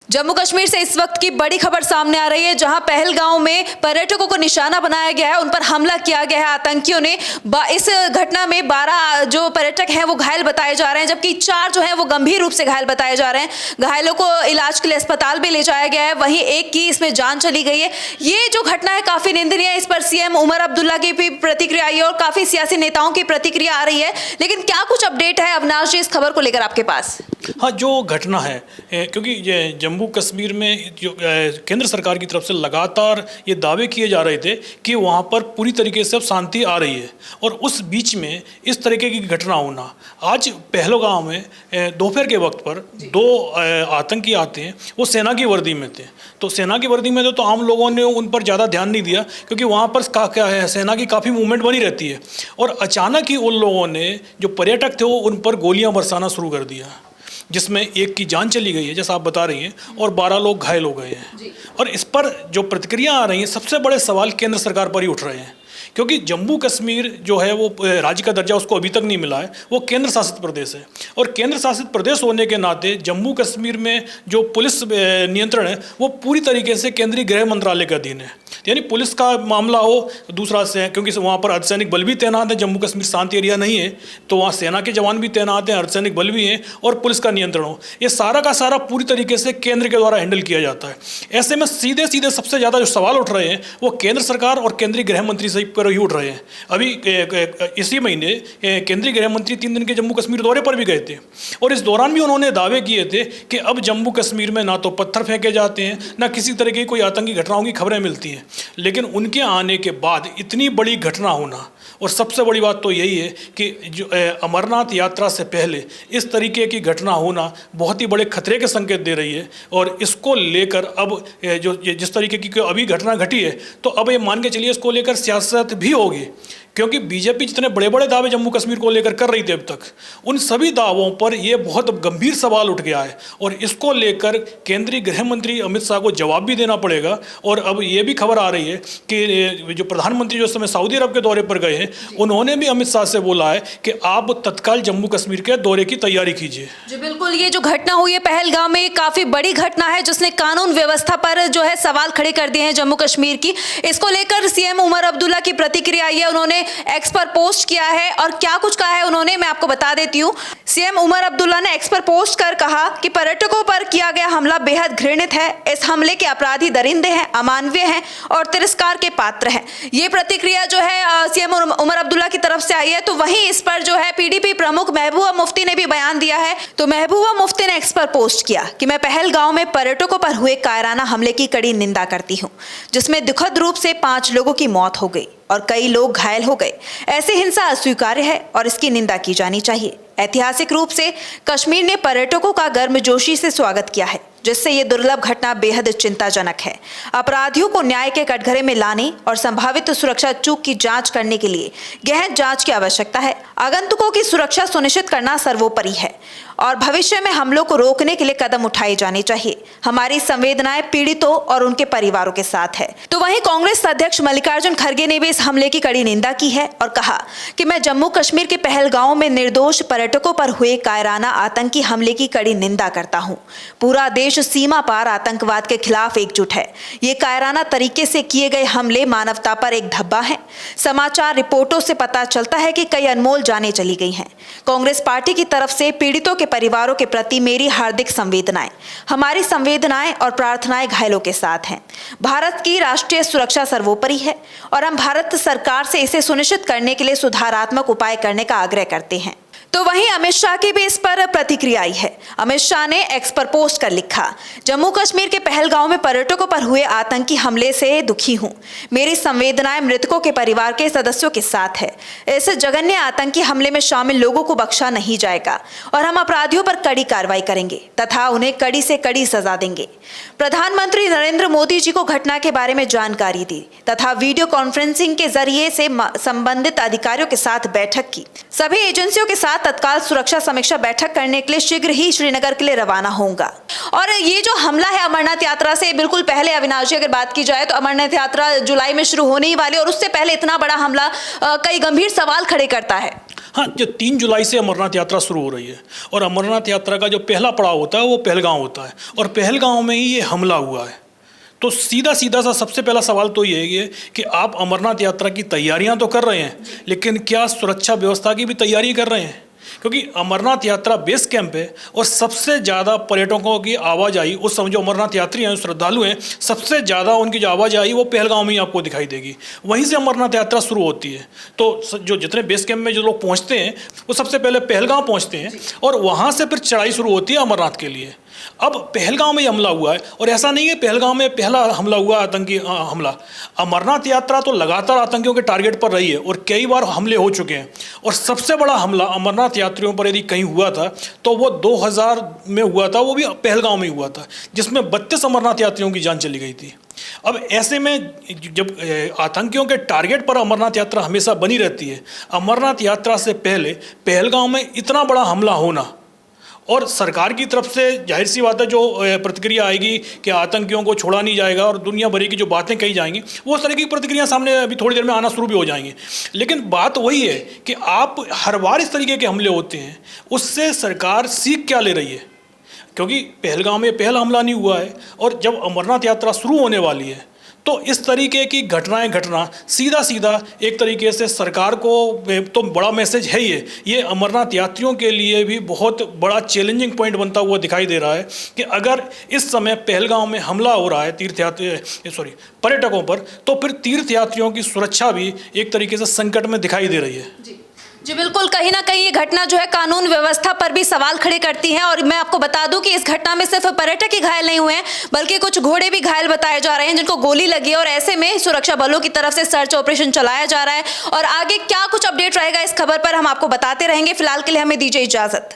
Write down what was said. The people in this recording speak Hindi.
जम्मू कश्मीर से इस वक्त की बड़ी खबर सामने आ रही है, जहां पहलगांव में पर्यटकों को निशाना बनाया गया है, उन पर हमला किया गया है आतंकियों ने। इस घटना में 12 जो पर्यटक हैं वो घायल बताए जा रहे हैं, जबकि 4 जो हैं वो गंभीर रूप से घायल बताए जा रहे हैं। घायलों को इलाज के लिए अस्पताल में ले जाया गया है, वहीं एक की इसमें जान चली गई है। ये जो घटना है काफी निंदनीय है। इस पर सीएम उमर अब्दुल्ला की भी प्रतिक्रिया आई है और काफी सियासी नेताओं की प्रतिक्रिया आ रही है। लेकिन क्या कुछ अपडेट है अविनाश जी इस खबर को लेकर आपके पास? हाँ, जो घटना है क्योंकि जम्मू कश्मीर में जो केंद्र सरकार की तरफ से लगातार ये दावे किए जा रहे थे कि वहाँ पर पूरी तरीके से अब शांति आ रही है, और उस बीच में इस तरीके की घटना होना। आज पहलगाम में दोपहर के वक्त पर 2 आतंकी आते हैं, वो सेना की वर्दी में थे। तो सेना की वर्दी में थे तो आम लोगों ने उन पर ज़्यादा ध्यान नहीं दिया, क्योंकि वहाँ पर क्या है, सेना की काफ़ी मूवमेंट बनी रहती है। और अचानक ही उन लोगों ने, जो पर्यटक थे, वो उन पर गोलियाँ बरसाना शुरू कर दिया, जिसमें एक की जान चली गई है जैसा आप बता रही हैं, और 12 लोग घायल हो गए हैं। और इस पर जो प्रतिक्रिया आ रही है, सबसे बड़े सवाल केंद्र सरकार पर ही उठ रहे हैं, क्योंकि जम्मू कश्मीर जो है वो राज्य का दर्जा उसको अभी तक नहीं मिला है, वो केंद्र शासित प्रदेश है। और केंद्र शासित प्रदेश होने के नाते जम्मू कश्मीर में जो पुलिस नियंत्रण है वो पूरी तरीके से केंद्रीय गृह मंत्रालय के अधीन है। यानी पुलिस का मामला हो, दूसरा से, क्योंकि वहाँ पर अर्धसैनिक बल भी तैनात है, जम्मू कश्मीर शांति एरिया नहीं है, तो वहाँ सेना के जवान भी तैनात हैं, अर्धसैनिक बल भी हैं, और पुलिस का नियंत्रण हो, ये सारा का सारा पूरी तरीके से केंद्र के द्वारा हैंडल किया जाता है। ऐसे में सीधे सीधे सबसे ज़्यादा जो सवाल उठ रहे हैं वो केंद्र सरकार और केंद्रीय गृह मंत्री से पर ही उठ रहे हैं। अभी इसी महीने केंद्रीय गृह मंत्री 3 दिन के जम्मू कश्मीर दौरे पर भी गए थे, और इस दौरान भी उन्होंने दावे किए थे कि अब जम्मू कश्मीर में ना तो पत्थर फेंके जाते हैं, ना किसी तरह की कोई आतंकी घटनाओं की खबरें मिलती हैं। लेकिन उनके आने के बाद इतनी बड़ी घटना होना, और सबसे बड़ी बात तो यही है कि जो अमरनाथ यात्रा से पहले इस तरीके की घटना होना बहुत ही बड़े खतरे के संकेत दे रही है। और इसको लेकर अब जो जिस तरीके की अभी घटना घटी है, तो अब ये मान के चलिए इसको लेकर सियासत भी होगी, क्योंकि बीजेपी जितने बड़े बड़े दावे जम्मू कश्मीर को लेकर कर रही थी अब तक, उन सभी दावों पर यह बहुत गंभीर सवाल उठ गया है, और इसको लेकर केंद्रीय गृह मंत्री अमित शाह को जवाब भी देना पड़ेगा। और अब ये भी खबर आ रही है कि जो प्रधानमंत्री जो समय सऊदी अरब के दौरे पर गए हैं, उन्होंने भी अमित शाह से बोला है कि आप तत्काल जम्मू कश्मीर के दौरे की तैयारी कीजिए। जी बिल्कुल, ये जो घटना हुई है पहलगाम में, काफी बड़ी घटना है जिसने कानून व्यवस्था पर जो है सवाल खड़े कर दिए हैं जम्मू कश्मीर की। इसको लेकर सीएम उमर अब्दुल्ला की प्रतिक्रिया आई है, उन्होंने एक्स पर पोस्ट किया है, और क्या कुछ कहा है उन्होंने मैं आपको बता देती हूँ। सीएम उमर अब्दुल्ला ने एक्स पर पोस्ट कर कहा कि पर्यटकों पर किया गया हमला बेहद घृणित है। इस हमले के अपराधी दरिंदे हैं, अमानवीय हैं और तिरस्कार के पात्र हैं। ये प्रतिक्रिया जो है सीएम उमर अब्दुल्ला की तरफ से आई है। तो वहीं इस पर जो है पीडीपी प्रमुख महबूबा मुफ्ती ने भी बयान दिया है। तो महबूबा मुफ्ती ने एक्स पर पोस्ट किया कि मैं पहलगांव में पर्यटकों पर हुए कायराना हमले की कड़ी निंदा करती हूँ, जिसमें दुखद रूप से 5 लोगों की मौत हो गई और कई लोग घायल हो गए। ऐसी हिंसा अस्वीकार्य है और इसकी निंदा की जानी चाहिए। ऐतिहासिक रूप से कश्मीर ने पर्यटकों का गर्मजोशी से स्वागत किया है, जिससे ये दुर्लभ घटना बेहद चिंताजनक है। अपराधियों को न्याय के कटघरे में लाने और संभावित सुरक्षा चूक की जांच करने के लिए गहन जांच की आवश्यकता है। आगंतुकों की सुरक्षा सुनिश्चित करना सर्वोपरि है और भविष्य में हमलों को रोकने के लिए कदम उठाए जाने चाहिए। हमारी संवेदनाएं पीड़ितों और उनके परिवारों के साथ है। तो वहीं कांग्रेस अध्यक्ष मल्लिकार्जुन खड़गे ने भी इस हमले की कड़ी निंदा की है और कहा कि मैं जम्मू कश्मीर के पहलगांव में निर्दोष पर्यटकों पर हुए कायराना आतंकी हमले की कड़ी निंदा करता हूं। पूरा देश सीमा पार आतंकवाद के खिलाफ एकजुट है। ये कायराना तरीके से किए गए हमले मानवता पर एक धब्बा है। समाचार रिपोर्टों से पता चलता है कि कई अनमोल जानें चली गई हैं। कांग्रेस पार्टी की तरफ से पीड़ितों के परिवारों के प्रति मेरी हार्दिक संवेदनाएं। हमारी संवेदनाएं और प्रार्थनाएं घायलों के साथ हैं। भारत की राष्ट्रीय सुरक्षा सर्वोपरि है और हम भारत सरकार से इसे सुनिश्चित करने के लिए सुधारात्मक उपाय करने का आग्रह करते हैं। तो वहीं अमित शाह की भी इस पर प्रतिक्रिया आई है। अमित शाह ने एक्स पर पोस्ट कर लिखा, जम्मू कश्मीर के पहलगांव में पर्यटकों पर हुए आतंकी हमले से दुखी हूं। मेरी संवेदनाएं मृतकों के परिवार के सदस्यों के साथ है। इस जघन्य आतंकी हमले में शामिल लोगों को बख्शा नहीं जाएगा और हम अपराधियों पर कड़ी कार्रवाई करेंगे तथा उन्हें कड़ी से कड़ी सजा देंगे। प्रधानमंत्री नरेंद्र मोदी जी को घटना के बारे में जानकारी दी तथा वीडियो कॉन्फ्रेंसिंग के जरिए से संबंधित अधिकारियों के साथ बैठक की। सभी एजेंसियों के साथ तत्काल सुरक्षा समीक्षा बैठक करने के लिए शीघ्र ही श्रीनगर के लिए रवाना होऊंगा। और ये जो हमला है अमरनाथ यात्रा से बिल्कुल पहले, अविनाश जी अगर बात की जाए तो अमरनाथ यात्रा जुलाई में शुरू होने ही वाली, और उससे पहले इतना बड़ा हमला कई गंभीर सवाल खड़े करता है। हाँ, जो 3 जुलाई से अमरनाथ यात्रा शुरू हो रही है और अमरनाथ यात्रा का जो पहला पड़ाव होता है वो पहलगांव होता है और पहलगांव में ही ये हमला हुआ है। तो सीधा सीधा सा सबसे पहला सवाल तो ये है कि आप अमरनाथ यात्रा की तैयारियां तो कर रहे हैं, लेकिन क्या सुरक्षा व्यवस्था की भी तैयारी कर रहे हैं? क्योंकि अमरनाथ यात्रा बेस कैंप है और सबसे ज़्यादा पर्यटकों की आवाजाही उस समय जो अमरनाथ यात्री हैं, श्रद्धालु हैं, सबसे ज़्यादा उनकी जो आवाजाही वो पहलगांव में ही आपको दिखाई देगी। वहीं से अमरनाथ यात्रा शुरू होती है। तो जो जितने बेस कैंप में जो लोग पहुंचते हैं वो सबसे पहले पहलगांव पहुंचते हैं और वहाँ से फिर चढ़ाई शुरू होती है अमरनाथ के लिए। अब पहलगांव में हमला हुआ है और ऐसा नहीं है पहलगांव में पहला हमला हुआ आतंकी हमला। अमरनाथ यात्रा तो लगातार आतंकियों के टारगेट पर रही है और कई बार हमले हो चुके हैं और सबसे बड़ा हमला अमरनाथ यात्रियों पर यदि कहीं हुआ था तो वो 2000 में हुआ था, वो भी पहलगांव में हुआ था, जिसमें 32 अमरनाथ यात्रियों की जान चली गई थी। अब ऐसे में जब आतंकियों के टारगेट पर अमरनाथ यात्रा हमेशा बनी रहती है, अमरनाथ यात्रा से पहले पहलगांव में इतना बड़ा हमला होना और सरकार की तरफ से जाहिर सी बात है जो प्रतिक्रिया आएगी कि आतंकियों को छोड़ा नहीं जाएगा और दुनिया भर की जो बातें कही जाएंगी वो उस तरह की प्रतिक्रिया सामने अभी थोड़ी देर में आना शुरू भी हो जाएंगी। लेकिन बात वही है कि आप हर बार इस तरीके के हमले होते हैं, उससे सरकार सीख क्या ले रही है? क्योंकि पहलगांव में पहला हमला नहीं हुआ है और जब अमरनाथ यात्रा शुरू होने वाली है तो इस तरीके की घटनाएं घटना सीधा सीधा एक तरीके से सरकार को तो बड़ा मैसेज है ही है, ये अमरनाथ यात्रियों के लिए भी बहुत बड़ा चैलेंजिंग पॉइंट बनता हुआ दिखाई दे रहा है कि अगर इस समय पहलगांव में हमला हो रहा है पर्यटकों पर, तो फिर तीर्थयात्रियों की सुरक्षा भी एक तरीके से संकट में दिखाई दे रही है। जी बिल्कुल, कहीं ना कहीं ये घटना जो है कानून व्यवस्था पर भी सवाल खड़े करती है और मैं आपको बता दूं कि इस घटना में सिर्फ पर्यटक ही घायल नहीं हुए हैं बल्कि कुछ घोड़े भी घायल बताए जा रहे हैं जिनको गोली लगी है और ऐसे में सुरक्षा बलों की तरफ से सर्च ऑपरेशन चलाया जा रहा है और आगे क्या कुछ अपडेट रहेगा इस खबर पर हम आपको बताते रहेंगे। फिलहाल के लिए हमें दीजिए इजाजत।